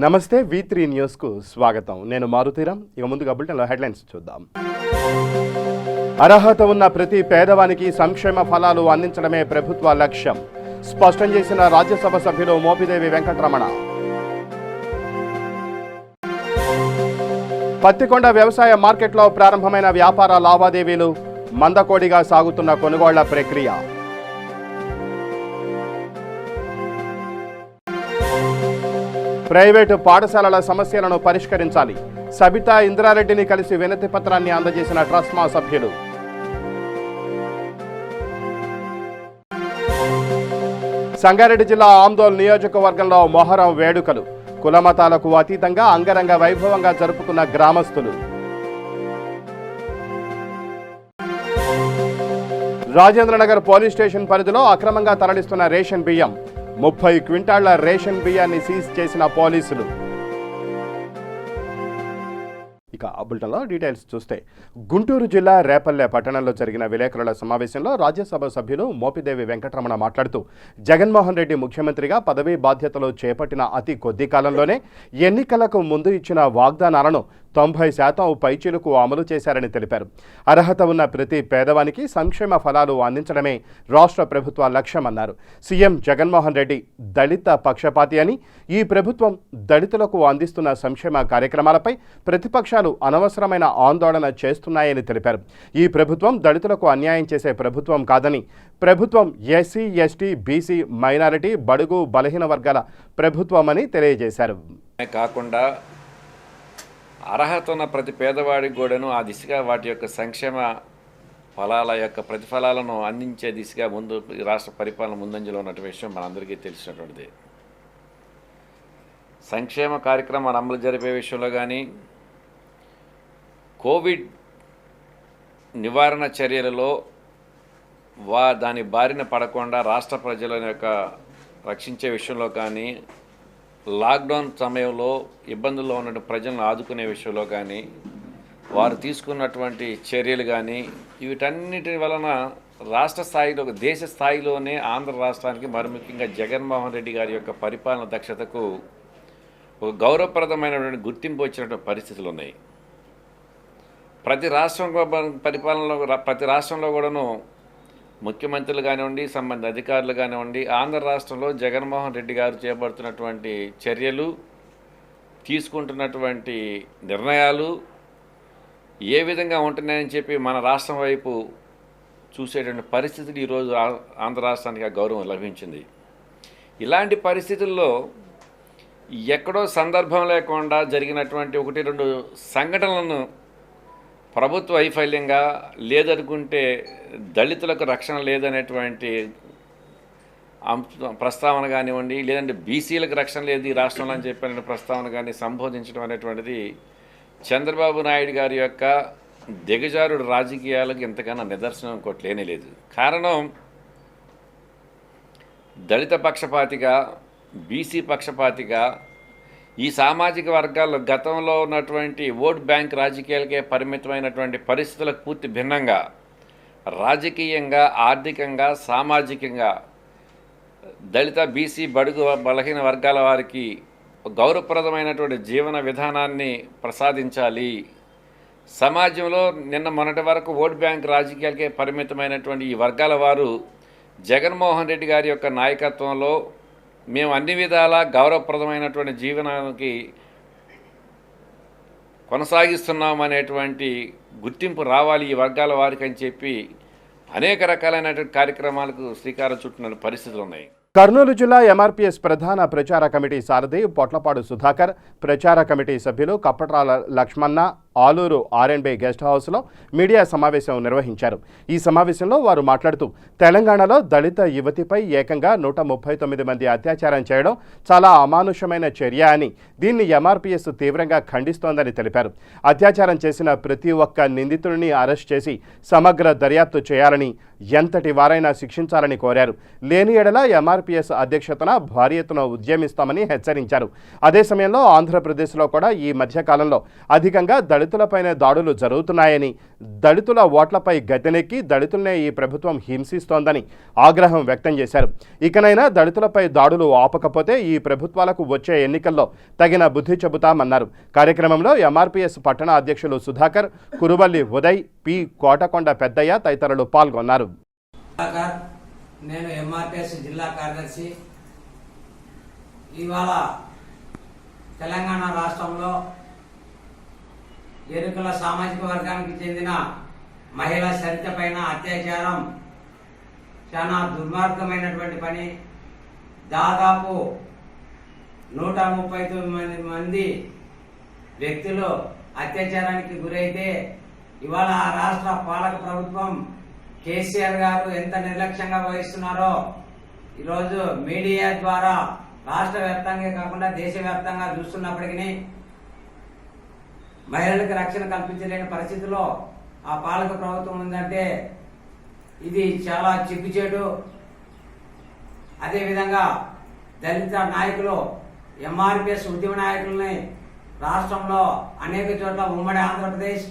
నమస్తే V3 న్యూస్కు స్వాగతం. నేను మారుతీరం. ఇక ముందుగా బులెటిన్లో హెడ్లైన్స్ చూద్దాం. అర్హత ఉన్న ప్రతి పేదవానికి సంక్షేమ ఫలాలు అందించడమే ప్రభుత్వ లక్ష్యం స్పష్టం చేసిన రాజ్యసభ సభ్యులు మోపిదేవి వెంకటరమణ. పత్తికొండ వ్యవసాయ మార్కెట్లో ప్రారంభమైన వ్యాపార లావాదేవీలు, మందకోడిగా సాగుతున్న కొనుగోళ్ల ప్రక్రియ. ప్రైవేటు పాఠశాలల సమస్యలను పరిష్కరించాలి, సబితా ఇంద్రారెడ్డిని కలిసి వినతి పత్రాన్ని అందజేసిన ట్రస్మా సభ్యులు. సంగారెడ్డి జిల్లా ఆందోళన నియోజకవర్గంలో మొహరం వేడుకలు కులమతాలకు అతీతంగా అంగరంగ వైభవంగా జరుపుకున్న గ్రామస్తులు. రాజేంద్రనగర్ పోలీస్ స్టేషన్ పరిధిలో అక్రమంగా తరలిస్తున్న రేషన్ బియ్యం, 30 క్వింటాళ్ల రేషన్ బియ్యాన్ని సీజ్ చేసిన పోలీసులు. ఇక బులెటిన్లో డీటెయిల్స్ చూస్తే, గుంటూరు జిల్లా రేపల్లె పట్టణంలో జరిగిన విలేకరుల సమావేశంలో రాజ్యసభ సభ్యులు మోపిదేవి వెంకటరమణ మాట్లాడుతూ, జగన్మోహన్ రెడ్డి ముఖ్యమంత్రిగా పదవీ బాధ్యతలు చేపట్టిన అతి కొద్ది కాలంలోనే ఎన్నికలకు ముందు ఇచ్చిన వాగ్దానాలను 90% పైచిలుకు అమలు చేశారని తెలిపారు. అర్హత ఉన్న ప్రతి పేదవానికి సంక్షేమ ఫలాలు అందించడమే రాష్ట్ర ప్రభుత్వ లక్ష్యమన్నారు. సీఎం జగన్మోహన్ రెడ్డి దళిత పక్షపాతి అని, ఈ ప్రభుత్వం దళితులకు అందిస్తున్న సంక్షేమ కార్యక్రమాలపై ప్రతిపక్షాలు అనవసరమైన ఆందోళన చేస్తున్నాయని తెలిపారు. ఈ ప్రభుత్వం దళితులకు అన్యాయం చేసే ప్రభుత్వం కాదని, ప్రభుత్వం ఎస్సీ, ఎస్టీ, బీసీ, మైనారిటీ, బడుగు బలహీన వర్గాల ప్రభుత్వమని తెలియజేశారు. కాకుండా అర్హత ఉన్న ప్రతి పేదవాడికి కూడాను ఆ దిశగా వాటి యొక్క సంక్షేమ ఫలాల యొక్క ప్రతిఫలాలను అందించే దిశగా ముందు రాష్ట్ర పరిపాలన ముందంజలో ఉన్నటువంటి విషయం మనందరికీ తెలిసినటువంటిది. సంక్షేమ కార్యక్రమాలు అమలు జరిపే విషయంలో కానీ, కోవిడ్ నివారణ చర్యలలో దాని బారిన పడకుండా రాష్ట్ర ప్రజల యొక్క రక్షించే విషయంలో కానీ, లాక్డౌన్ సమయంలో ఇబ్బందుల్లో ఉన్న ప్రజలను ఆదుకునే విషయంలో కానీ, వారు తీసుకున్నటువంటి చర్యలు కానీ, వీటన్నిటి వలన రాష్ట్ర స్థాయిలో, దేశ స్థాయిలోనే ఆంధ్ర రాష్ట్రానికి, మరి ముఖ్యంగా జగన్మోహన్ రెడ్డి గారి యొక్క పరిపాలన దక్షతకు ఒక గౌరవప్రదమైనటువంటి గుర్తింపు వచ్చినటువంటి పరిస్థితులు ఉన్నాయి. ప్రతి రాష్ట్రంలో కూడాను ముఖ్యమంత్రులు కానివ్వండి, సంబంధిత అధికారులు కానివ్వండి, ఆంధ్ర రాష్ట్రంలో జగన్మోహన్ రెడ్డి గారు చేపడుతున్నటువంటి చర్యలు, తీసుకుంటున్నటువంటి నిర్ణయాలు ఏ విధంగా ఉంటున్నాయని చెప్పి మన రాష్ట్రం వైపు చూసేటువంటి పరిస్థితులు ఈరోజు ఆంధ్ర రాష్ట్రానికి ఆ గౌరవం లభించింది. ఇలాంటి పరిస్థితుల్లో ఎక్కడో సందర్భం లేకుండా జరిగినటువంటి 1-2 సంఘటనలను ప్రభుత్వ వైఫల్యంగా, లేదనుకుంటే దళితులకు రక్షణ లేదనేటువంటి ప్రస్తావన కానివ్వండి, లేదంటే బీసీలకు రక్షణ లేదు ఈ రాష్ట్రంలో అని చెప్పిన ప్రస్తావన కానీ సంబోధించడం అనేటువంటిది చంద్రబాబు నాయుడు గారి యొక్క దిగజారుడు రాజకీయాలకు ఇంతకన్నా నిదర్శనం ఇంకోటి లేనేలేదు. కారణం, దళిత పక్షపాతిగా, బీసీ పక్షపాతిగా, ఈ సామాజిక వర్గాల్లో గతంలో ఉన్నటువంటి ఓట్ బ్యాంక్ రాజకీయాలకే పరిమితమైనటువంటి పరిస్థితులకు పూర్తి భిన్నంగా రాజకీయంగా, ఆర్థికంగా, సామాజికంగా దళిత, బీసీ, బడుగు బలహీన వర్గాల వారికి గౌరవప్రదమైనటువంటి జీవన విధానాన్ని ప్రసాదించాలి. సమాజంలో మొన్నటి వరకు ఓట్ బ్యాంక్ రాజకీయాలకే పరిమితమైనటువంటి ఈ వర్గాల వారు జగన్మోహన్ రెడ్డి గారి యొక్క నాయకత్వంలో మేము అన్ని విధాలా గౌరవప్రదమైనటువంటి జీవనానికి కొనసాగిస్తున్నామనేటువంటి గుర్తింపు రావాలి ఈ వర్గాల వారికి అని చెప్పి అనేక రకాలైనటువంటి కార్యక్రమాలకు శ్రీకారం చుట్టిన పరిస్థితులు ఉన్నాయి. కర్నూలు జిల్లా ఎంఆర్పీఎస్ ప్రధాన ప్రచార కమిటీ సారథి పొట్లపాడు సుధాకర్, ప్రచార కమిటీ సభ్యులు కప్పట్రాల లక్ష్మణ ఆలూరు R&B గెస్ట్ హౌస్లో మీడియా సమావేశం నిర్వహించారు. ఈ సమావేశంలో వారు మాట్లాడుతూ, తెలంగాణలో దళిత యువతిపై ఏకంగా 139 మంది అత్యాచారం చేయడం చాలా అమానుషమైన చర్య అని, దీన్ని ఎంఆర్పీఎస్ తీవ్రంగా ఖండిస్తోందని తెలిపారు. అత్యాచారం చేసిన ప్రతి ఒక్క నిందితుడిని అరెస్ట్ చేసి సమగ్ర దర్యాప్తు చేయాలని, ఎంతటి వారైనా శిక్షించాలని కోరారు. లేని ఎడల ఎంఆర్పీఎస్ అధ్యక్షతన భారీ ఎత్తున ఉద్యమిస్తామని హెచ్చరించారు. అదే సమయంలో ఆంధ్రప్రదేశ్లో కూడా ఈ మధ్యకాలంలో అధికంగా దళితులపైనే దాడులు జరుగుతున్నాయని, దళితుల ఓట్లపై గద్దెనెక్కి దళితులనే ఈ ప్రభుత్వం హింసిస్తోందని ఆగ్రహం వ్యక్తం చేశారు. ఇకనైనా దళితులపై దాడులు ఆపకపోతే ఈ ప్రభుత్వాలకు వచ్చే ఎన్నికల్లో తగిన బుద్ధి చెబుతామన్నారు. కార్యక్రమంలో ఎంఆర్పీఎస్ పట్టణ అధ్యక్షులు సుధాకర్, కురువల్లి ఉదయ్, పి కోటకొండ పెద్దయ్య తదితరులు పాల్గొన్నారు. నేను ఎంఆర్పీఎస్ జిల్లా కార్యదర్శి. ఇవాళ తెలంగాణ రాష్ట్రంలో ఎరుకల సామాజిక వర్గానికి చెందిన మహిళా సరిత పైన అత్యాచారం చాలా దుర్మార్గమైనటువంటి పని. దాదాపు 139 మంది వ్యక్తులు అత్యాచారానికి గురైతే ఇవాళ రాష్ట్ర పాలక ప్రభుత్వం కేసీఆర్ గారు ఎంత నిర్లక్ష్యంగా వహిస్తున్నారో ఈరోజు మీడియా ద్వారా రాష్ట్ర వ్యాప్తంగా కాకుండా దేశవ్యాప్తంగా చూస్తున్నప్పటికీ మహిళలకు రక్షణ కల్పించలేని పరిస్థితిలో ఆ పాలక ప్రభుత్వం ఉందంటే ఇది చాలా చిగ్గుచేటు. అదేవిధంగా దళిత నాయకులు, ఎంఆర్పీఎస్ ఉద్యమ నాయకులని రాష్ట్రంలో అనేక చోట్ల ఉమ్మడి ఆంధ్రప్రదేశ్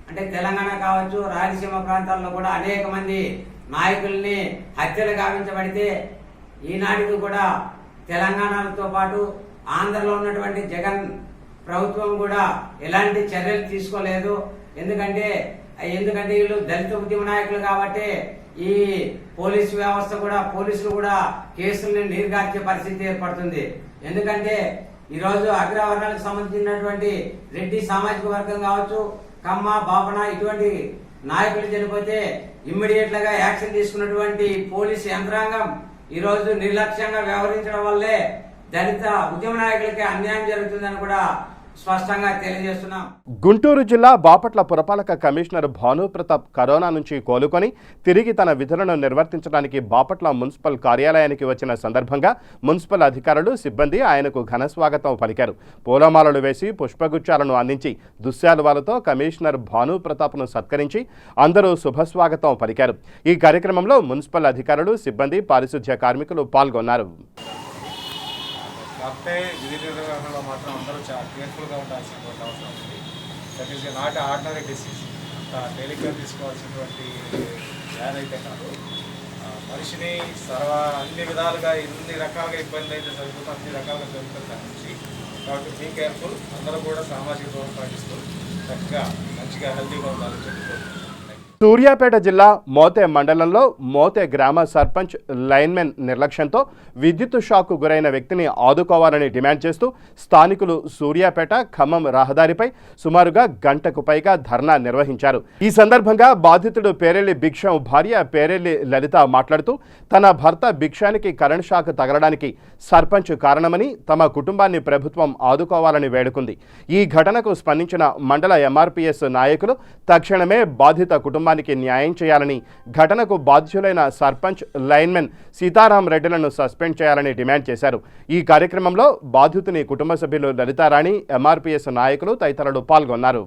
అంటే తెలంగాణ కావచ్చు, రాయలసీమ ప్రాంతాల్లో కూడా అనేక మంది నాయకుల్ని హత్యలు గావించబడితే ఈనాటికి కూడా తెలంగాణతో పాటు ఆంధ్రలో ఉన్నటువంటి జగన్ ప్రభుత్వం కూడా ఎలాంటి చర్యలు తీసుకోలేదు. ఎందుకంటే వీళ్ళు దళిత ఉద్యమ నాయకులు కాబట్టి ఈ పోలీసు వ్యవస్థ కూడా, పోలీసులు కూడా కేసుల్ని నీరుగార్చే పరిస్థితి ఏర్పడుతుంది. ఎందుకంటే ఈరోజు అగ్రవర్ణాలకు సంబంధించినటువంటి రెడ్డి సామాజిక వర్గం కావచ్చు, కమ్మ, బాపన ఇటువంటి నాయకులు చనిపోతే ఇమ్మీడియట్ గా యాక్షన్ తీసుకున్నటువంటి పోలీసు యంత్రాంగం ఈరోజు నిర్లక్ష్యంగా వ్యవహరించడం వల్లే దళిత ఉద్యమ నాయకులకి అన్యాయం జరుగుతుందని కూడా స్పష్టంగా తెలియజేస్తున్నాం. గుంటూరు జిల్లా బాపట్ల పురపాలక కమిషనర్ భానుప్రతాప్ కరోనా నుంచి కోలుకొని తిరిగి తన విధులను నిర్వర్తించడానికి బాపట్ల మున్సిపల్ కార్యాలయానికి వచ్చిన సందర్భంగా మున్సిపల్ అధికారులు, సిబ్బంది ఆయనకు ఘన స్వాగతం పలికారు. పూలమాలలు వేసి పుష్పగుచ్చాలను అందించి దుశ్శాలువాలతో కమిషనర్ భానుప్రతాప్ను సత్కరించి అందరూ శుభస్వాగతం పలికారు. ఈ కార్యక్రమంలో మున్సిపల్ అధికారులు, సిబ్బంది, పారిశుధ్య కార్మికులు పాల్గొన్నారు. కాకపోతే విధి నిర్వహణలో మాత్రం అందరూ చాలా కేర్ఫుల్గా ఉండాల్సినటువంటి అవసరం ఉంది. That is not ordinary disease. అంత తేలిగ్గా తీసుకోవాల్సినటువంటి వ్యాధి అయితే కాదు. మనిషిని అన్ని విధాలుగా ఎన్ని రకాలుగా ఇబ్బంది అయితే జరుగుతుందో అన్ని రకాలుగా జరుగుతుంది దాని నుంచి. కాబట్టి బీ కేర్ఫుల్. అందరూ కూడా సామాజిక దూరం పాటిస్తూ చక్కగా మంచిగా హెల్తీగా ఉండాలని చెప్పుకోవచ్చు. సూర్యాపేట జిల్లా మోతే మండలంలో మోతే గ్రామ సర్పంచ్ లైన్మెన్ నిర్లక్ష్యంతో విద్యుత్ షాక్కు గురైన వ్యక్తిని ఆదుకోవాలని డిమాండ్ చేస్తూ స్థానికులు సూర్యాపేట ఖమ్మం రహదారిపై సుమారుగా గంటకు పైగా ధర్నా నిర్వహించారు. ఈ సందర్భంగా బాధితుడు పేరెల్లి భిక్షం భార్య పేరెల్లి లలిత మాట్లాడుతూ తన భర్త భిక్షానికి కరెంట్ షాక్ తగలడానికి సర్పంచ్ కారణమని, తమ కుటుంబాన్ని ప్రభుత్వం ఆదుకోవాలని వేడుకుంది. ఈ ఘటనకు స్పందించిన మండల ఎంఆర్పీఎస్ నాయకులు తక్షణమే బాధిత కుటుంబానికి న్యాయం చేయాలని, ఘటనకు బాధ్యులైన సర్పంచ్, లైన్మెన్ సీతారాం రెడ్డిలను సస్పెండ్ చేయాలని డిమాండ్ చేశారు. ఈ కార్యక్రమంలో బాధితుని కుటుంబ సభ్యులు లలితారాణి, ఎంఆర్పీఎస్ నాయకులు తదితరులు పాల్గొన్నారు.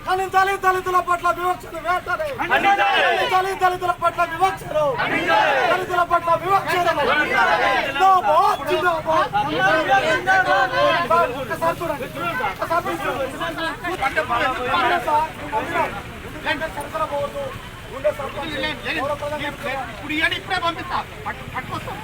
ఖండించాలి దళితుల పట్ల వివక్షను వేటాడే, దళితుల పట్ల వివక్షను, దళితుల పట్ల వివక్షను. ఇప్పుడే పంపిస్తా పట్టుకొస్తాం.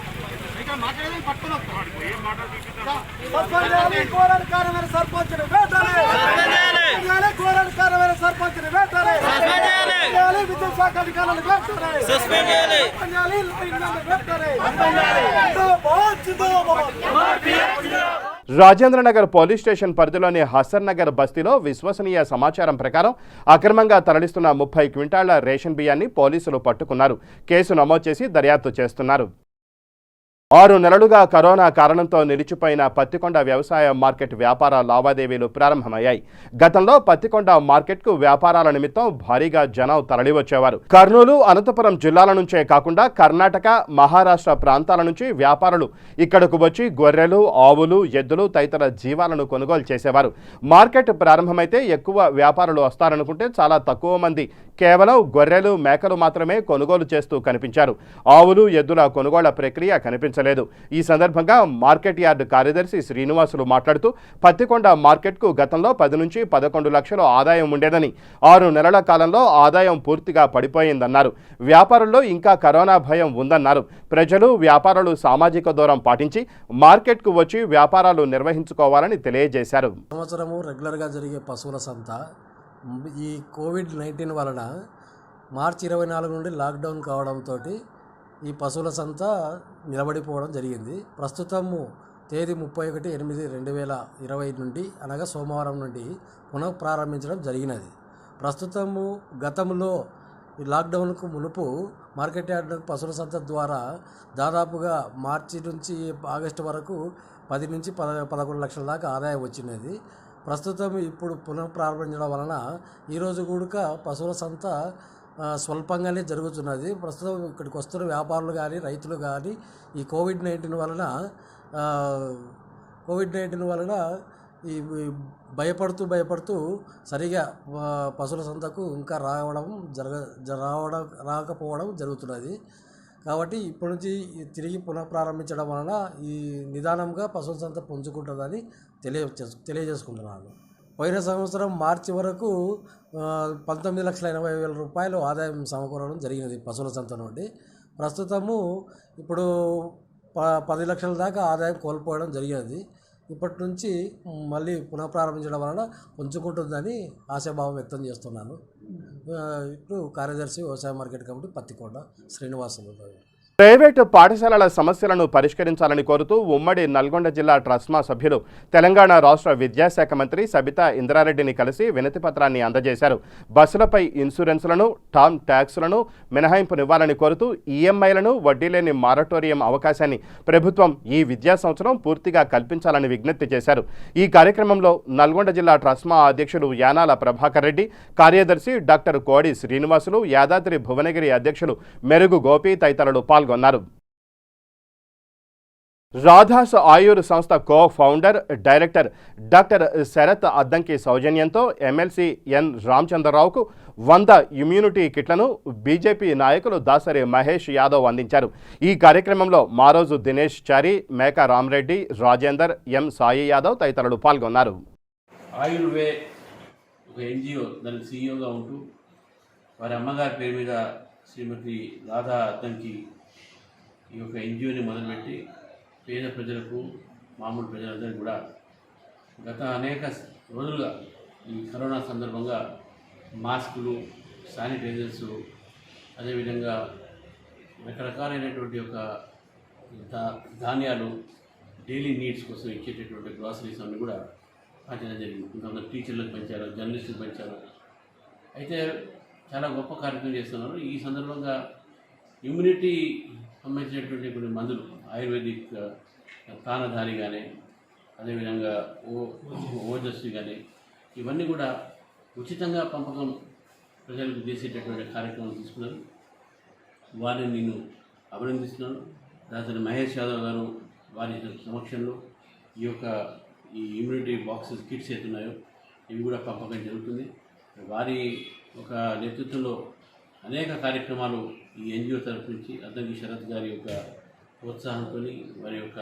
రాజేంద్రనగర్ పోలీస్ స్టేషన్ పరిధిలోని హసన్ నగర్ బస్తీలో విశ్వసనీయ సమాచారం ప్రకారం అక్రమంగా తరలిస్తున్న 30 క్వింటాళ్ల రేషన్ బియ్యాన్ని పోలీసులు పట్టుకున్నారు. కేసు నమోదు చేసి దర్యాప్తు చేస్తున్నారు. 6 నెలలుగా కరోనా కారణంతో నిలిచిపోయిన పత్తికొండ వ్యవసాయ మార్కెట్ వ్యాపార లావాదేవీలు ప్రారంభమయ్యాయి. గతంలో పత్తికొండ మార్కెట్కు వ్యాపారాల నిమిత్తం భారీగా జనం తరలివచ్చేవారు. కర్నూలు, అనంతపురం జిల్లాల నుంచే కాకుండా కర్ణాటక, మహారాష్ట్ర ప్రాంతాల నుంచి వ్యాపారులు ఇక్కడకు వచ్చి గొర్రెలు, ఆవులు, ఎద్దులు తదితర జీవాలను కొనుగోలు చేసేవారు. మార్కెట్ ప్రారంభమైతే ఎక్కువ వ్యాపారులు వస్తారనుకుంటే చాలా తక్కువ మంది కేవలం గొర్రెలు, మేకలు మాత్రమే కొనుగోలు చేస్తూ కనిపించారు. ఆవులు, ఎద్దుల కొనుగోళ్ల ప్రక్రియ కనిపించలేదు. ఈ సందర్భంగా మార్కెట్ యార్డ్ కార్యదర్శి శ్రీనివాసులు మాట్లాడుతూ పత్తికొండ మార్కెట్కు గతంలో 10 నుంచి 11 లక్షల ఆదాయం ఉండేదని, 6 నెలల కాలంలో ఆదాయం పూర్తిగా పడిపోయిందన్నారు. వ్యాపారుల్లో ఇంకా కరోనా భయం ఉందన్నారు. ప్రజలు, వ్యాపారులు సామాజిక దూరం పాటించి మార్కెట్కు వచ్చి వ్యాపారాలు నిర్వహించుకోవాలని తెలియజేశారు. సంవత్సరము రెగ్యులర్గా జరిగే పశువుల సంత ఈ కోవిడ్-19 వలన మార్చి 24 నుండి లాక్డౌన్ కావడంతో ఈ పశువుల సంత నిలబడిపోవడం జరిగింది. ప్రస్తుతము తేదీ 31/8/2020 నుండి అనగా సోమవారం నుండి పునః ప్రారంభించడం జరిగినది. ప్రస్తుతము గతంలో ఈ లాక్డౌన్కు మునుపు మార్కెట్ యార్డ్ పశువుల సంత ద్వారా దాదాపుగా మార్చి నుంచి ఆగస్టు వరకు 10 నుంచి 11 లక్షల దాకా ఆదాయం వచ్చినది. ప్రస్తుతం ఇప్పుడు పునః ప్రారంభించడం వలన ఈరోజు కూడా పశువుల సంత స్వల్పంగానే జరుగుతున్నది. ప్రస్తుతం ఇక్కడికి వస్తున్న వ్యాపారులు కానీ, రైతులు కానీ ఈ కోవిడ్-19 వలన ఈ భయపడుతూ సరిగా పశువుల సంతకు ఇంకా రాకపోవడం జరుగుతున్నది. కాబట్టి ఇప్పటి నుంచి తిరిగి పునః ప్రారంభించడం వలన ఈ నిదానంగా పశువుల సంత పుంజుకుంటుందని తెలియజేసుకుంటున్నాను. పోయిన సంవత్సరం మార్చి వరకు 19,80,000 రూపాయలు ఆదాయం సమకూరడం జరిగినది పశువుల సంత నుండి. ప్రస్తుతము ఇప్పుడు 10 లక్షల దాకా ఆదాయం కోల్పోవడం జరిగినది. ఇప్పటి నుంచి మళ్ళీ పునః ప్రారంభించడం వలన పుంజుకుంటుందని ఆశాభావం వ్యక్తం చేస్తున్నాను. ఇట్లు కార్యదర్శి వ్యవసాయ market committee Pattikonda Srinivasulu. Private పాఠశాలల సమస్యలను పరిష్కరించాలని కోరుతూ ఉమ్మడి నల్గొండ జిల్లా ట్రస్మా సభ్యులు తెలంగాణ రాష్ట్ర విద్యాశాఖ మంత్రి సబితా ఇంద్రారెడ్డిని కలిసి వినతిపత్రాన్ని అందజేశారు. బస్సులపై ఇన్సూరెన్స్లను, టామ్ ట్యాక్సులను మినహాయింపునివ్వాలని కోరుతూ ఈఎంఐలను, వడ్డీ లేని మారటోరియం అవకాశాన్ని ప్రభుత్వం ఈ విద్యా సంవత్సరం పూర్తిగా కల్పించాలని విజ్ఞప్తి చేశారు. ఈ కార్యక్రమంలో నల్గొండ జిల్లా ట్రస్మా అధ్యక్షులు యానాల ప్రభాకర్ రెడ్డి, కార్యదర్శి డాక్టర్ కోడి శ్రీనివాసులు, యాదాద్రి భువనగిరి అధ్యక్షులు మెరుగు గోపి తదితరులు పాల్గొన్నారు. రాధాస్ ఆయుర్ సంస్థ co founder, director doctor Sharath Addanki సౌజన్యంతో ఎమ్మెల్సీ ఎన్ రామచంద్రరావుకు 100 ఇమ్యూనిటీ కిట్లను బీజేపీ నాయకులు దాసరి మహేష్ యాదవ్ అందించారు. ఈ కార్యక్రమంలో మారోజు దినేష్ చారి, మేక రామరెడ్డి, రాజేందర్, ఎం సాయి యాదవ్ తదితరులు పాల్గొన్నారు. ఆయుర్వే ఒక ఎన్జిఓ దానికి సీఈఓగా ఉంటూ వారి అమ్మగారి పేరు మీద శ్రీమతి రాధా అద్దంకి ఈ యొక్క ఎన్జిఓని మొదలుపెట్టి పేద ప్రజలకు, మామూలు ప్రజలందరికీ కూడా గత అనేక రోజులుగా ఈ కరోనా సందర్భంగా మాస్కులు, శానిటైజర్స్, అదేవిధంగా రకరకాలైనటువంటి ఒక ధాన్యాలు డైలీ నీడ్స్ కోసం ఇచ్చేటటువంటి గ్రాసరీస్ అన్నీ కూడా పంచడం జరిగింది. కొంతమంది టీచర్లకు పంచారు, జర్నలిస్టులకు పంచారు. అయితే చాలా గొప్ప కార్యక్రమం చేస్తున్నారు. ఈ సందర్భంగా ఇమ్యూనిటీ సంబంధించినటువంటి కొన్ని మందులు, ఆయుర్వేదిక్ తానధారి కానీ, అదేవిధంగా ఓజస్వి కానీ, ఇవన్నీ కూడా ఉచితంగా పంపకం ప్రజలకు చేసేటటువంటి కార్యక్రమం తీసుకున్నారు. వారిని నేను అభినందిస్తున్నాను. దాని మహేష్ యాదవ్ గారు వారి సమక్షంలో ఈ ఇమ్యూనిటీ బాక్సెస్ కిట్స్ ఏతున్నాయో ఇవి కూడా పంపకం జరుగుతుంది. వారి ఒక నేతృత్వంలో అనేక కార్యక్రమాలు ఈ ఎన్జిఓ తరఫు నుంచి అద్దంకి శరత్ గారి యొక్క ప్రోత్సాహంతో, వారి యొక్క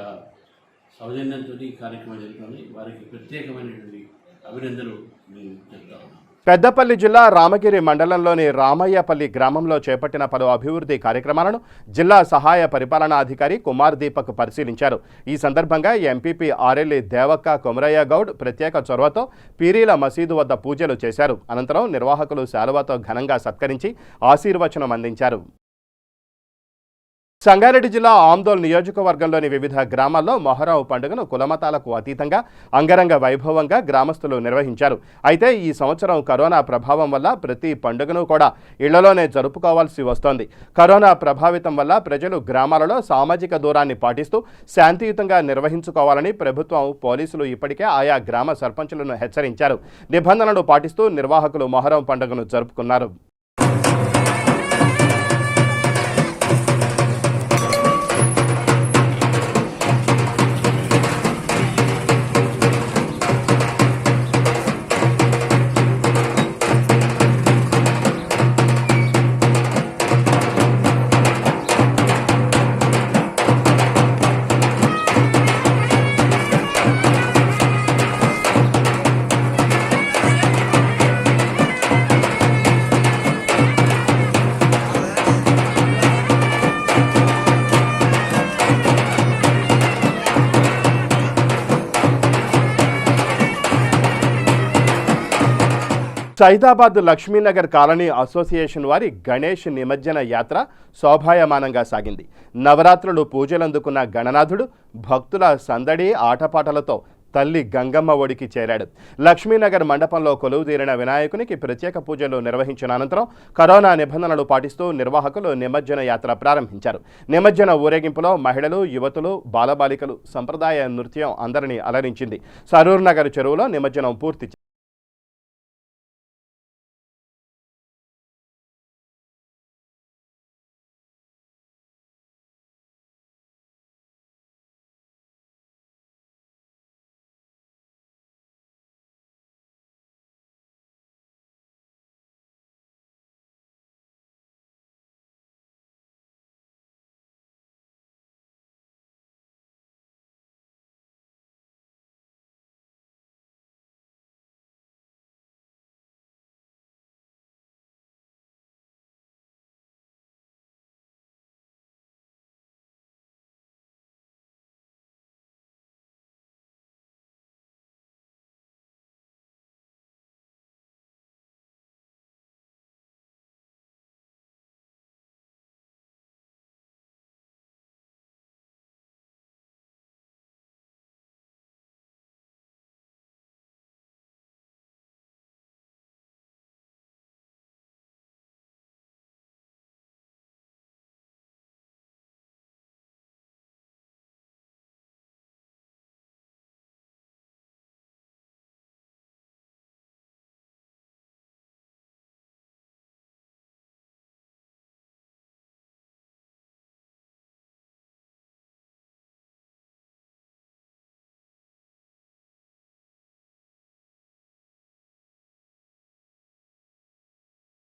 సౌజన్యంతో ఈ కార్యక్రమం జరుగుతుంది. వారికి ప్రత్యేకమైనటువంటి అభినందనలు నేను చెప్తా ఉన్నాను. పెద్దపల్లి జిల్లా రామగిరి మండలంలోని రామయ్యపల్లి గ్రామంలో చేపట్టిన పలు అభివృద్ధి కార్యక్రమాలను జిల్లా సహాయ పరిపాలనాధికారి కుమార్ దీపక్ పరిశీలించారు. ఈ సందర్భంగా ఎంపీపీ ఆరెల్లి దేవక్క కొమరయ్య గౌడ్ ప్రత్యేక చొరవతో పీరీల మసీదు వద్ద పూజలు చేశారు. అనంతరం నిర్వాహకులు శాలువాతో ఘనంగా సత్కరించి ఆశీర్వచనం అందించారు. సంగారెడ్డి జిల్లా ఆందోళ్ నియోజకవర్గంలోని వివిధ గ్రామాల్లో మొహరం పండుగను కులమతాలకు అతీతంగా అంగరంగ వైభవంగా గ్రామస్తులు నిర్వహించారు. అయితే ఈ సంవత్సరం కరోనా ప్రభావం వల్ల ప్రతి పండుగను కూడా ఇళ్లలోనే జరుపుకోవాల్సి వస్తోంది. కరోనా ప్రభావితం వల్ల ప్రజలు గ్రామాలలో సామాజిక దూరాన్ని పాటిస్తూ శాంతియుతంగా నిర్వహించుకోవాలని ప్రభుత్వం, పోలీసులు ఇప్పటికే ఆయా గ్రామ సర్పంచులను హెచ్చరించారు. నిబంధనలు పాటిస్తూ నిర్వాహకులు మొహరం పండుగను జరుపుకున్నారు. సైదాబాద్ లక్ష్మీనగర్ కాలనీ అసోసియేషన్ వారి గణేష్ నిమజ్జన యాత్ర శోభాయమానంగా సాగింది. నవరాత్రులు పూజలందుకున్న గణనాథుడు భక్తుల సందడి ఆటపాటలతో తల్లి గంగమ్మ ఒడికి చేరాడు. లక్ష్మీనగర్ మండపంలో కొలువుదీరిన వినాయకునికి ప్రత్యేక పూజలు నిర్వహించిన అనంతరం కరోనా నిబంధనలు పాటిస్తూ నిర్వాహకులు నిమజ్జన యాత్ర ప్రారంభించారు. నిమజ్జన ఊరేగింపులో మహిళలు, యువతులు, బాలబాలికలు సంప్రదాయ నృత్యం అందరినీ అలరించింది. సరూర్ నగర్ చెరువులో నిమజ్జనం పూర్తి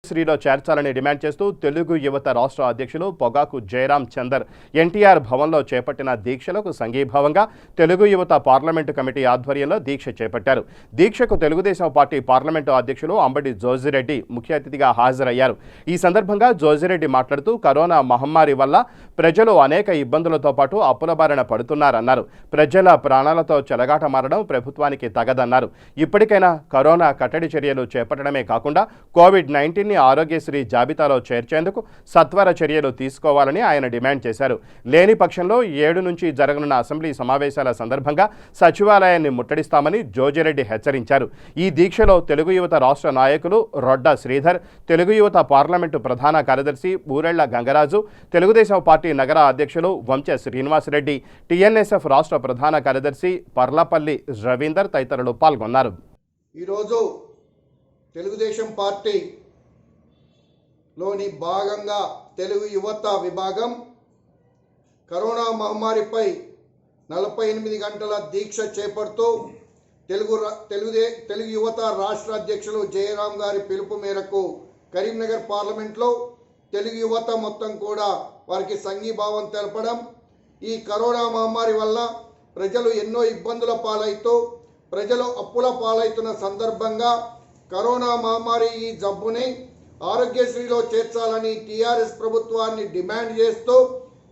శ్రీలో చేర్చాలని డిమాండ్ చేస్తూ తెలుగు యువత రాష్ట్ర అధ్యక్షులు పొగాకు జయరాం చందర్ ఎన్టీఆర్ భవన్లో చేపట్టిన దీక్షలకు సంఘీభావంగా తెలుగు యువత పార్లమెంటు కమిటీ ఆధ్వర్యంలో దీక్ష చేపట్టారు. దీక్షకు తెలుగుదేశం పార్టీ పార్లమెంటు అధ్యక్షులు అంబటి జోజిరెడ్డి ముఖ్య అతిథిగా హాజరయ్యారు. ఈ సందర్భంగా జోజిరెడ్డి మాట్లాడుతూ కరోనా మహమ్మారి వల్ల ప్రజలు అనేక ఇబ్బందులతో పాటు అప్పుల బారిన పడుతున్నారన్నారు. ప్రజల ప్రాణాలతో చెలగాటమారడం ప్రభుత్వానికి తగదన్నారు. ఇప్పటికైనా కరోనా కట్టడి చర్యలు చేపట్టడమే కాకుండా కోవిడ్-19 ఆరోగ్యశ్రీ జాబితాలో చేర్చేందుకు సత్వర చర్యలు తీసుకోవాలని ఆయన డిమాండ్ చేశారు. లేని పక్షంలో 7 నుంచి జరగనున్న అసెంబ్లీ సమావేశాల సందర్భంగా సచివాలయాన్ని ముట్టడిస్తామని జోజిరెడ్డి హెచ్చరించారు. ఈ దీక్షలో తెలుగు యువత రాష్ట్ర నాయకులు రొడ్డ శ్రీధర్, తెలుగు యువత పార్లమెంటు ప్రధాన కార్యదర్శి బూరెళ్ల గంగరాజు, తెలుగుదేశం పార్టీ నగర అధ్యక్షులు వంచ శ్రీనివాసరెడ్డి, టీఎన్ఎస్ఎఫ్ రాష్ట్ర ప్రధాన కార్యదర్శి పర్లపల్లి రవీందర్ తదితరులు పాల్గొన్నారు. ఈరోజు తెలుగుదేశం పార్టీ లోని భాగంగా తెలుగు యువత విభాగం కరోనా మహమ్మారిపై 48 గంటల దీక్ష చేపడుతూ తెలుగు యువత రాష్ట్ర అధ్యక్షులు జయరాం గారి పిలుపు మేరకు కరీంనగర్ పార్లమెంట్లో తెలుగు యువత మొత్తం కూడా వారికి సంఘీభావం తెలపడం, ఈ కరోనా మహమ్మారి వల్ల ప్రజలు ఎన్నో ఇబ్బందుల పాలైతూ ప్రజలు అప్పుల పాలైతున్న సందర్భంగా కరోనా మహమ్మారి ఈ జబ్బుని ఆరోగ్యశ్రీలో చేర్చాలని టీఆర్ఎస్ ప్రభుత్వాన్ని డిమాండ్ చేస్తూ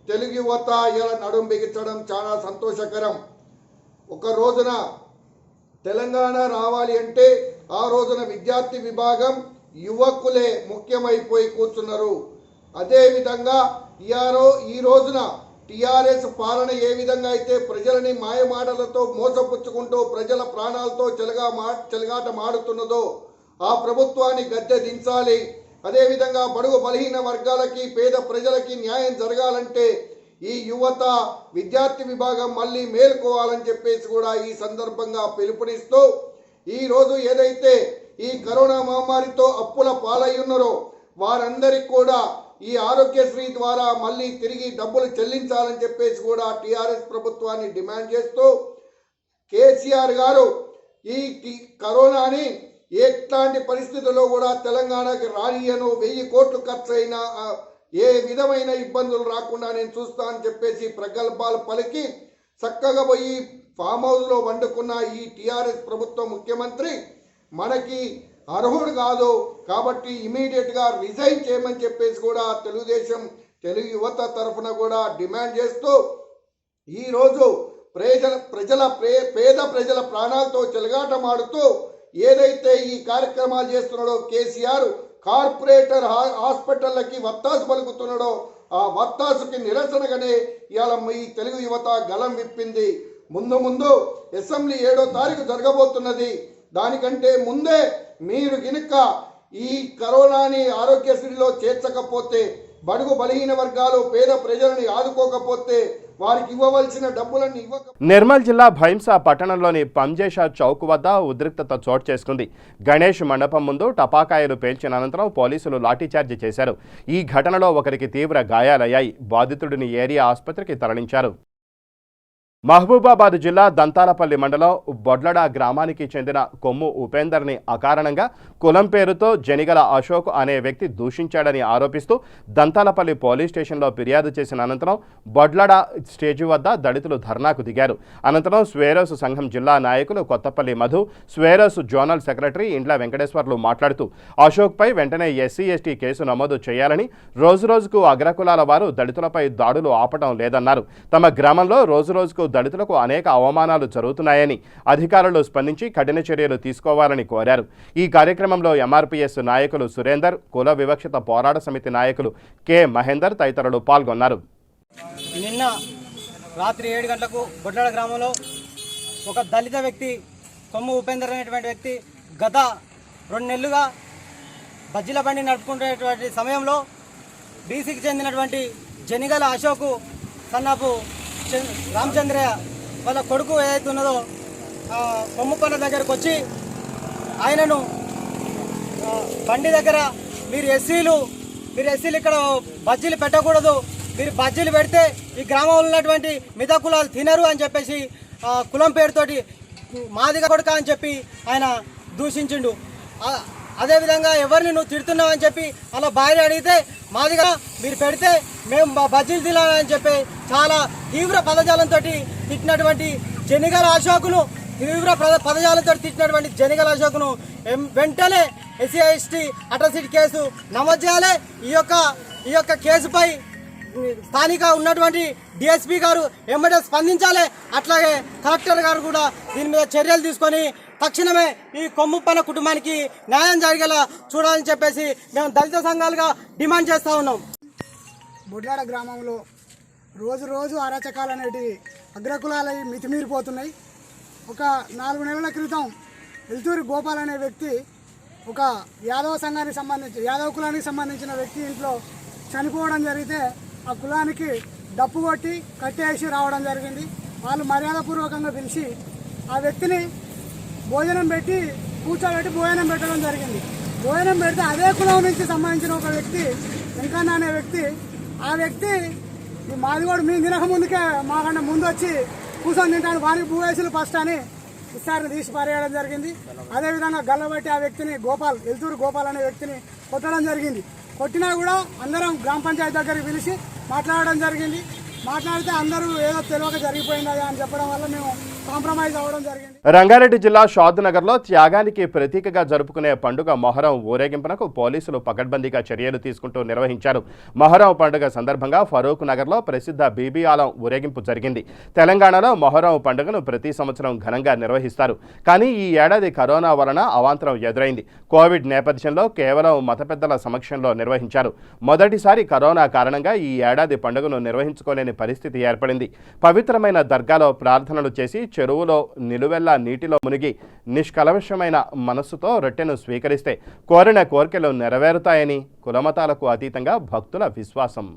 తెలుగు యువత ఇలా నడుం బిగించడం చాలా సంతోషకరం. ఒక రోజున తెలంగాణ రావాలి అంటే ఆ రోజున విద్యార్థి విభాగం యువకులే ముఖ్యమైపోయి కూర్చున్నారు. అదేవిధంగా ఈ రోజున టీఆర్ఎస్ పాలన ఏ విధంగా అయితే ప్రజలని మాయమాటలతో మోసపుచ్చుకుంటూ ప్రజల ప్రాణాలతో చెలగాట మాడుతున్నదో ఆ ప్రభుత్వాన్ని గద్దె దించాలి. అదేవిధంగా బడుగు బలహీన వర్గాలకి పేద ప్రజలకి న్యాయం జరగాలంటే ఈ యువత విద్యార్థి విభాగం మళ్ళీ మేలుకోవాలని చెప్పేసి కూడా ఈ సందర్భంగా పిలుపునిస్తూ ఈరోజు ఏదైతే ఈ కరోనా మహమ్మారితో అప్పుల పాలయ్యున్నారో వారందరికీ కూడా ఈ ఆరోగ్యశ్రీ ద్వారా మళ్ళీ తిరిగి డబ్బులు చెల్లించాలని చెప్పేసి కూడా టీఆర్ఎస్ ప్రభుత్వాన్ని డిమాండ్ చేస్తూ కేసీఆర్ గారు ఈ కరోనాని ఎట్లాంటి పరిస్థితుల్లో కూడా తెలంగాణకి రానియను 1000 కోట్లు ఖర్చు అయినా ఏ విధమైన ఇబ్బందులు రాకుండా నేను చూస్తా అని చెప్పేసి ప్రగల్భాలు పలికి చక్కగా పోయి ఫామ్ హౌస్లో వండుకున్న ఈ టీఆర్ఎస్ ప్రభుత్వ ముఖ్యమంత్రి మనకి అర్హుడు కాదు కాబట్టి ఇమీడియట్గా రిజైన్ చేయమని చెప్పేసి కూడా తెలుగు యువత తరఫున కూడా డిమాండ్ చేస్తూ ఈరోజు పేద ప్రజల ప్రాణాలతో చెలగాటమాడుతూ ఏదైతే ఈ కార్యక్రమాలు చేస్తున్నాడో కేసీఆర్ కార్పొరేటర్ హాస్పిటళ్ళకి వత్తాసు పలుకుతున్నాడో ఆ వత్తాసుకి నిరసనగానే ఇవాళ ఈ తెలుగు యువత గలం విప్పింది. ముందు అసెంబ్లీ 7వ తారీఖు జరగబోతున్నది. దానికంటే ముందే మీరు గినుక ఈ కరోనాని ఆరోగ్యశ్రీలో చేర్చకపోతే బడుగు బలహీన వర్గాలు పేద ప్రజలని ఆదుకోకపోతే వారికి ఇవ్వవలసిన డబ్బులన్నీ నిర్మల్ జిల్లా భైంసా పట్టణంలోని పంజేషా చౌక్ వద్ద ఉద్రిక్తత చోటు చేసుకుంది. గణేష్ మండపం ముందు టపాకాయలు పేల్చిన అనంతరం పోలీసులు లాఠీచార్జి చేశారు. ఈ ఘటనలో ఒకరికి తీవ్ర గాయాలయ్యాయి. బాధితుడిని ఏరియా ఆసుపత్రికి తరలించారు. మహబూబాబాద్ జిల్లా దంతాలపల్లి మండలం బొడ్లడ గ్రామానికి చెందిన కొమ్ము ఉపేందర్ని అకారణంగా కులం పేరుతో జనిగల అశోక్ అనే వ్యక్తి దూషించాడని ఆరోపిస్తూ దంతాలపల్లి పోలీస్ స్టేషన్లో ఫిర్యాదు చేసిన అనంతరం బొడ్లడ స్టేజి వద్ద దళితులు ధర్నాకు దిగారు. అనంతరం స్వేరోస్ సంఘం జిల్లా నాయకులు కొత్తపల్లి మధు, స్వేరోస్ జోనల్ సెక్రటరీ ఇండ్ల వెంకటేశ్వర్లు మాట్లాడుతూ అశోక్పై వెంటనే ఎస్సీ ఎస్టీ కేసు నమోదు చేయాలని, రోజురోజుకు అగ్రకులాల వారు దళితులపై దాడులు ఆపడం లేదన్నారు. తమ గ్రామంలో రోజురోజుకు దళితులకు అనేక అవమానాలు జరుగుతున్నాయని అధికారులు స్పందించి కఠిన చర్యలు తీసుకోవాలని కోరారు. ఈ కార్యక్రమంలో ఎంఆర్పీఎస్ నాయకులు సురేందర్, కుల వివక్షత పోరాట సమితి నాయకులు కె మహేందర్ తదితరులు పాల్గొన్నారు. నిన్న రాత్రి 7 గంటలకు బొడ్లడ గ్రామంలో ఒక దళిత వ్యక్తి కొమ్ము ఉపేందర్ అనేటువంటి వ్యక్తి గత 2 నెలలుగా బజ్జీల బండి నడుపుకునేటువంటి సమయంలో బీసీకి చెందినటువంటి జనిగల అశోకు సన్నాపు రామచంద్రయ్య వాళ్ళ కొడుకు ఏదైతే ఉన్నదో కొమ్ముకొండ దగ్గరకు వచ్చి ఆయనను బండి దగ్గర మీరు ఎస్సీలు ఇక్కడ బజ్జీలు పెట్టకూడదు, మీరు బజ్జీలు పెడితే ఈ గ్రామంలో ఉన్నటువంటి మిగతా కులాలు తినరు అని చెప్పేసి కులం పేరుతోటి మాదిగ కొడుక అని చెప్పి ఆయన దూషించిండు. అదేవిధంగా ఎవరిని నువ్వు తిడుతున్నావు అని చెప్పి అలా భార్య అడిగితే మాదిగా మీరు పెడితే మేము బజ్జీలు తినాలని చెప్పి చాలా తీవ్ర పదజాలంతో తిట్టినటువంటి జనిగల అశోకును జనిగల అశోకును వెంటనే ఎస్సీ ఎస్టీ అట్రాసిటీ కేసు నమోదు చేయాలి. ఈ యొక్క కేసుపై స్థానిక ఉన్నటువంటి డిఎస్పీ గారు ఎమ్మటే స్పందించాలి. అట్లాగే కలెక్టర్ గారు కూడా దీని మీద చర్యలు తీసుకొని తక్షణమే ఈ కొమ్ముప్పన కుటుంబానికి న్యాయం జరిగేలా చూడాలని చెప్పేసి మేము దళిత సంఘాలుగా డిమాండ్ చేస్తూ ఉన్నాం. బొడ్లాడ గ్రామంలో రోజు అరాచకాలు అనేటివి అగ్రకులాలవి మితిమీరిపోతున్నాయి. ఒక 4 నెలల క్రితం ఎల్తూరి గోపాల్ అనే వ్యక్తి ఒక యాదవ కులానికి సంబంధించిన వ్యక్తి ఇంట్లో చనిపోవడం జరిగితే ఆ కులానికి డప్పు కొట్టి కట్టేసి రావడం జరిగింది. వాళ్ళు మర్యాదపూర్వకంగా పిలిచి ఆ వ్యక్తిని భోజనం పెట్టి కూర్చోబెట్టి భోజనం పెట్టడం జరిగింది. భోజనం పెడితే అదే కులం నుంచి సంబంధించిన ఒక వ్యక్తి వెంకన్న అనే వ్యక్తి ఆ వ్యక్తి ఈ మాదిగోడు మేము తినక ముందుకే మాకన్నా ముందు వచ్చి కూర్చొని తింటాను వారికి భూవేసులు ఫస్ట్ అని విస్తారణ తీసి పారేయడం జరిగింది. అదేవిధంగా గల్లబట్టి ఆ వ్యక్తిని ఎల్తూరు గోపాల్ అనే వ్యక్తిని కొట్టడం జరిగింది. కొట్టినా కూడా అందరం గ్రామ పంచాయతీ దగ్గరికి పిలిచి మాట్లాడడం జరిగింది. మాట్లాడితే అందరూ ఏదో తెలియక జరిగిపోయిందా అని చెప్పడం వల్ల మేము కాంప్రమైజ్ అవ్వడం జరిగింది. రంగారెడ్డి జిల్లా షాద్ నగర్లో త్యాగానికి ప్రతీకగా జరుపుకునే పండుగ మొహరం ఊరేగింపునకు పోలీసులు పకడ్బందీగా చర్యలు తీసుకుంటూ నిర్వహించారు. మొహరం పండుగ సందర్భంగా ఫరూక్ నగర్లో ప్రసిద్ధ బీబీ ఆలం ఊరేగింపు జరిగింది. తెలంగాణలో మొహరం పండుగను ప్రతి సంవత్సరం ఘనంగా నిర్వహిస్తారు. కానీ ఈ ఏడాది కరోనా వలన అవాంతరం ఎదురైంది. కోవిడ్ నేపథ్యంలో కేవలం మత పెద్దల సమక్షంలో నిర్వహించారు. మొదటిసారి కరోనా కారణంగా ఈ ఏడాది పండుగను నిర్వహించుకోలేని పరిస్థితి ఏర్పడింది. పవిత్రమైన దర్గాలో ప్రార్థనలు చేసి చెరువులో నిలువెల్లా నీటిలో మునిగి నిష్కల్మషమైన మనస్సుతో రొట్టెను స్వీకరిస్తే కోరిన కోరికలు నెరవేరుతాయని కులమతాలకు అతీతంగా భక్తుల విశ్వాసం.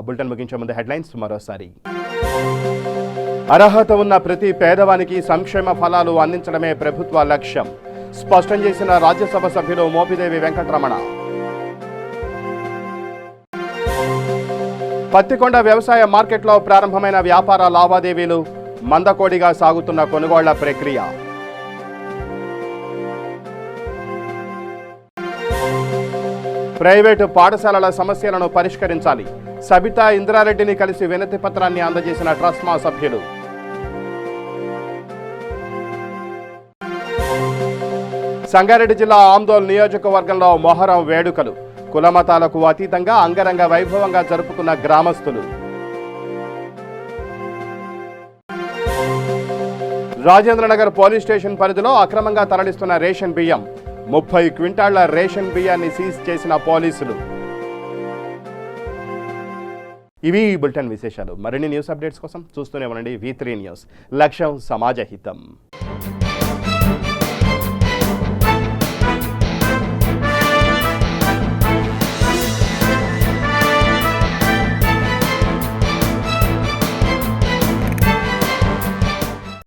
బులెటిన్ ముగించే ముందు హెడ్లైన్స్ మరోసారి. అర్హత ఉన్న ప్రతి పేదవానికి సంక్షేమ ఫలాలు అందించడమే ప్రభుత్వ లక్ష్యం స్పష్టం చేసిన రాజ్యసభ సభ్యులు మోపిదేవి వెంకటరమణ. పత్తికొండ వ్యవసాయ మార్కెట్లో ప్రారంభమైన వ్యాపార లావాదేవీలు, మందకోడిగా సాగుతున్న కొనుగోళ్ల ప్రక్రియ. ప్రైవేటు పాఠశాలల సమస్యలను పరిష్కరించాలి, సబితా ఇంద్రారెడ్డిని కలిసి వినతి పత్రాన్ని అందజేసిన ట్రస్మా సభ్యులు. సంగారెడ్డి జిల్లా ఆందోళ్ నియోజకవర్గంలో మొహరం వేడుకలు, కులమతాలకు అతీతంగా అంగరంగ వైభవంగా జరుపుకున్న గ్రామస్తులు. రాజేంద్రనగర్ పోలీస్ స్టేషన్ పరిధిలో అక్రమంగా తరలిస్తున్న రేషన్ బియ్యం, 30 క్వింటాళ్ల రేషన్ బియ్యాన్ని సీజ్ చేసిన పోలీసులు. ఇవి ఈ బులెటిన్ విశేషాలు. మరిన్ని న్యూస్ అప్డేట్స్ కోసం చూస్తూనే ఉండండి V3 న్యూస్. లక్ష్యం సమాజ హితం.